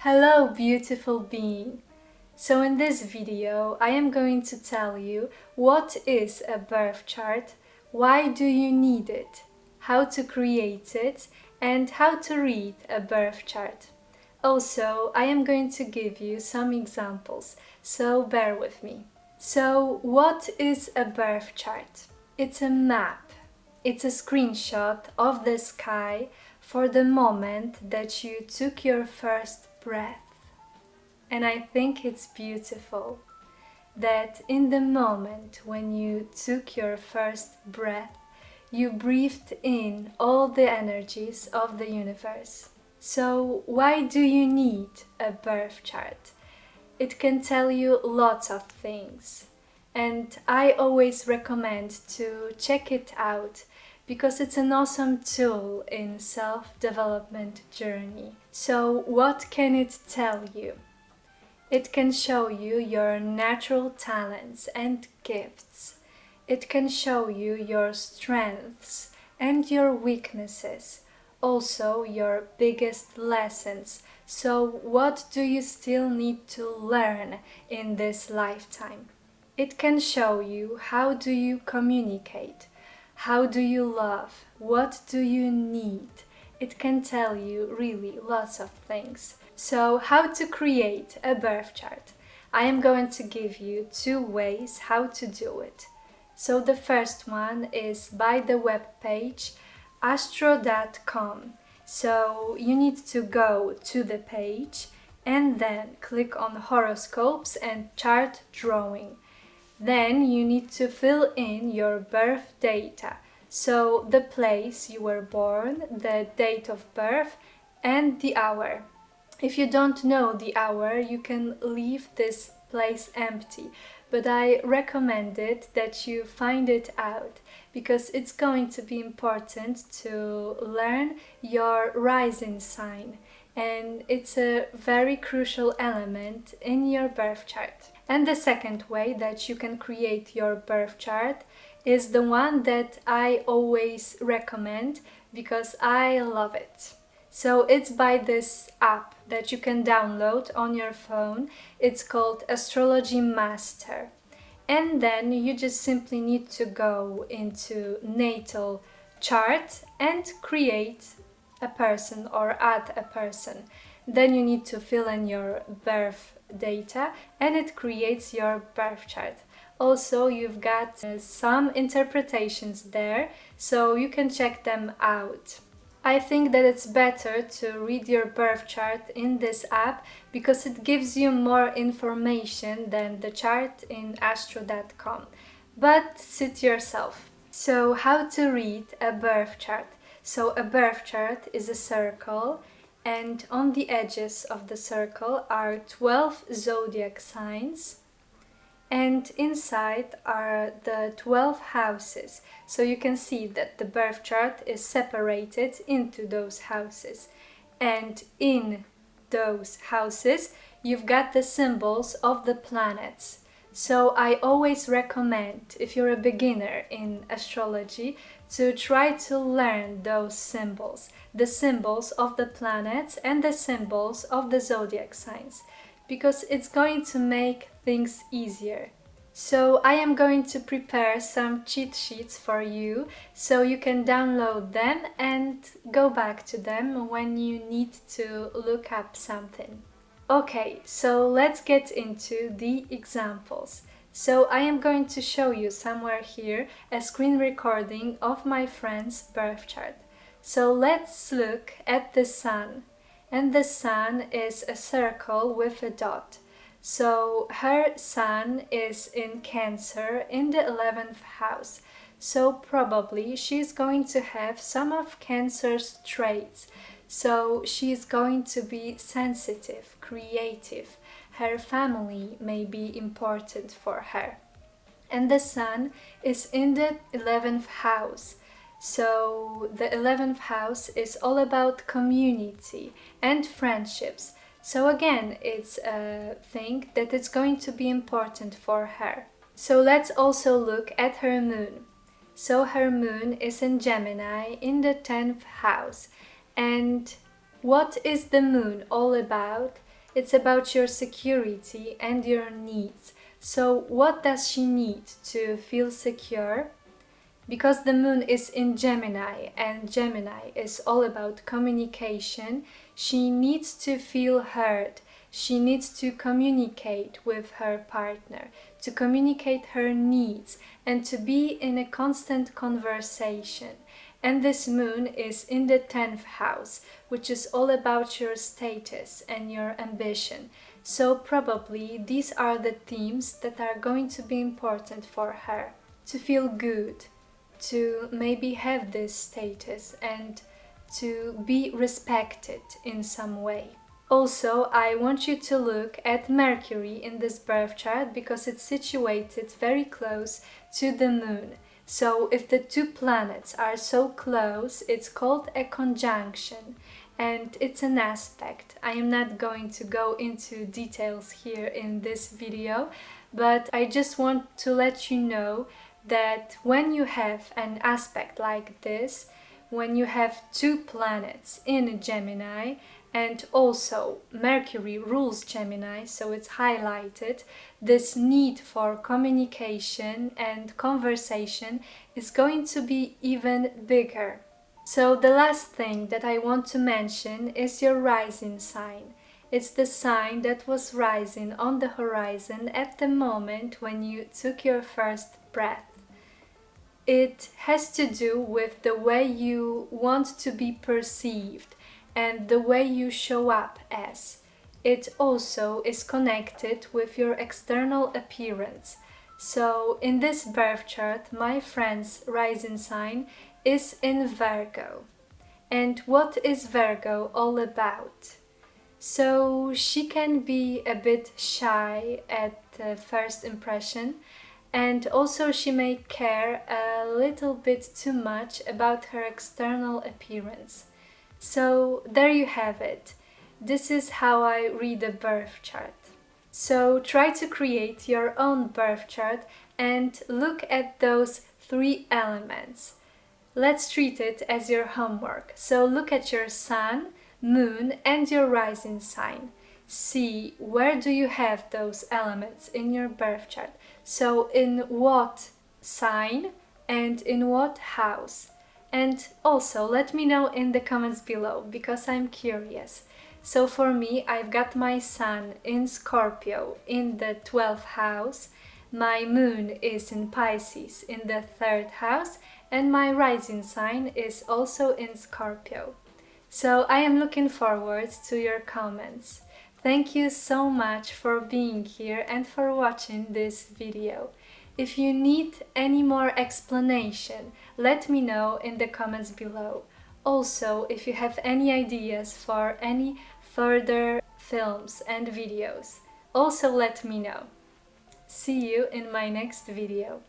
Hello, beautiful being! So in this video, I am going to tell you what is a birth chart, why do you need it, how to create it, and how to read a birth chart. Also, I am going to give you some examples, so bear with me. So, what is a birth chart? It's a map. It's a screenshot of the sky for the moment that you took your first breath. And I think it's beautiful that in the moment when you took your first breath, you breathed in all the energies of the universe. So why do you need a birth chart? It can tell you lots of things. And I always recommend to check it out because it's an awesome tool in self-development journey. So what can it tell you? It can show you your natural talents and gifts. It can show you your strengths and your weaknesses, also your biggest lessons. So what do you still need to learn in this lifetime? It can show you how do you communicate, how do you love, what do you need. It can tell you really lots of things. So how to create a birth chart? I am going to give you 2 ways how to do it. So the first one is by the web page astro.com. So you need to go to the page and then click on horoscopes and chart drawing. Then you need to fill in your birth data, so the place you were born, the date of birth and the hour. If you don't know the hour, you can leave this place empty, but I recommend it that you find it out because it's going to be important to learn your rising sign, and it's a very crucial element in your birth chart. And the second way that you can create your birth chart is the one that I always recommend because I love it. So it's by this app that you can download on your phone. It's called Astrology Master. And then you just simply need to go into natal chart and create a person or add a person. Then you need to fill in your birth data and it creates your birth chart. Also, you've got some interpretations there, so you can check them out. I think that it's better to read your birth chart in this app because it gives you more information than the chart in astro.com. But suit yourself. So how to read a birth chart? So a birth chart is a circle, and on the edges of the circle are 12 zodiac signs, and inside are the 12 houses. So you can see that the birth chart is separated into those houses, and in those houses you've got the symbols of the planets. So I always recommend, if you're a beginner in astrology, to try to learn those symbols, the symbols of the planets and the symbols of the zodiac signs, because it's going to make things easier. So I am going to prepare some cheat sheets for you so you can download them and go back to them when you need to look up something. Okay, so let's get into the examples. So I am going to show you somewhere here a screen recording of my friend's birth chart. So let's look at the sun. And the sun is a circle with a dot. So her sun is in Cancer in the 11th house. So probably she's going to have some of Cancer's traits. So she's going to be sensitive, creative. Her family may be important for her. And the sun is in the 11th house. So the 11th house is all about community and friendships. So again, it's a thing that is going to be important for her. So let's also look at her moon. So her moon is in Gemini in the 10th house. And what is the moon all about? It's about your security and your needs. So what does she need to feel secure? Because the moon is in Gemini and Gemini is all about communication, she needs to feel heard. She needs to communicate with her partner, to communicate her needs and to be in a constant conversation. And this moon is in the 10th house, which is all about your status and your ambition. So probably these are the themes that are going to be important for her. To feel good, to maybe have this status and to be respected in some way. Also, I want you to look at Mercury in this birth chart because it's situated very close to the moon. So if the two planets are so close, it's called a conjunction and it's an aspect. I am not going to go into details here in this video, but I just want to let you know that when you have an aspect like this, when you have two planets in Gemini, and also Mercury rules Gemini, so it's highlighted, this need for communication and conversation is going to be even bigger. So the last thing that I want to mention is your rising sign. It's the sign that was rising on the horizon at the moment when you took your first breath. It has to do with the way you want to be perceived and the way you show up as. It also is connected with your external appearance. So in this birth chart, my friend's rising sign is in Virgo. And what is Virgo all about? So she can be a bit shy at the first impression, and also she may care a little bit too much about her external appearance. So there you have it. This is how I read a birth chart. So try to create your own birth chart and look at those 3 elements. Let's treat it as your homework. So look at your sun, moon and your rising sign. See where do you have those elements in your birth chart. So in what sign and in what house. And also let me know in the comments below because I'm curious. So for me, I've got my sun in Scorpio in the 12th house, my moon is in Pisces in the 3rd house, and my rising sign is also in Scorpio. So I am looking forward to your comments. Thank you so much for being here and for watching this video. If you need any more explanation, let me know in the comments below. Also, if you have any ideas for any further films and videos, also let me know. See you in my next video.